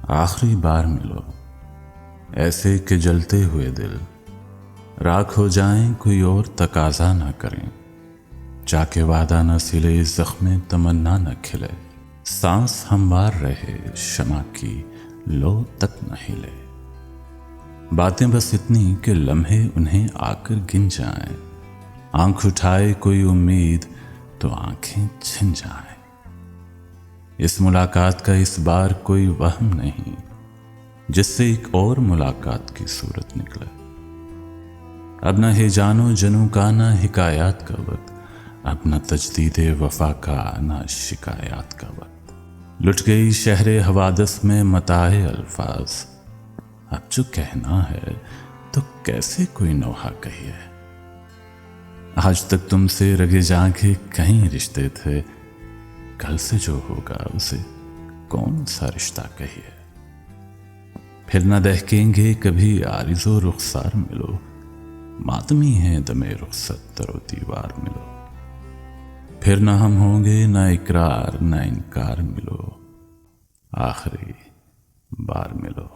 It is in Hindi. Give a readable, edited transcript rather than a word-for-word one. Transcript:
आखिरी बार मिलो, ऐसे कि जलते हुए दिल राख हो जाएं, कोई और तकाजा ना करें। जाके वादा न सिले, जख्मे तमन्ना न खिले, सांस हमवार रहे, शमा की लो तक न हिले। बातें बस इतनी कि लम्हे उन्हें आकर गिन जाएं, आंख उठाए कोई उम्मीद तो आंखें छिन जाएं। इस मुलाकात का इस बार कोई वहम नहीं, जिससे एक और मुलाकात की सूरत निकले। अब न है जानो जनू का, न हिकायात का वक्त, अब न तजदीदे वफा का, न शिकायत का वक्त। लुट गई शहरे हवादस में मताए अल्फाज, अब जो कहना है तो कैसे कोई नौहा कहिए। आज तक तुमसे रगे जाके कहीं रिश्ते थे, कल से जो होगा उसे कौन सा रिश्ता कहिए। फिर न दहकेंगे कभी आरिज़ो रुखसार मिलो, मातमी है दमे रुखसत तरो दीवार मिलो। फिर न हम होंगे न इकरार न इनकार मिलो, आखिरी बार मिलो।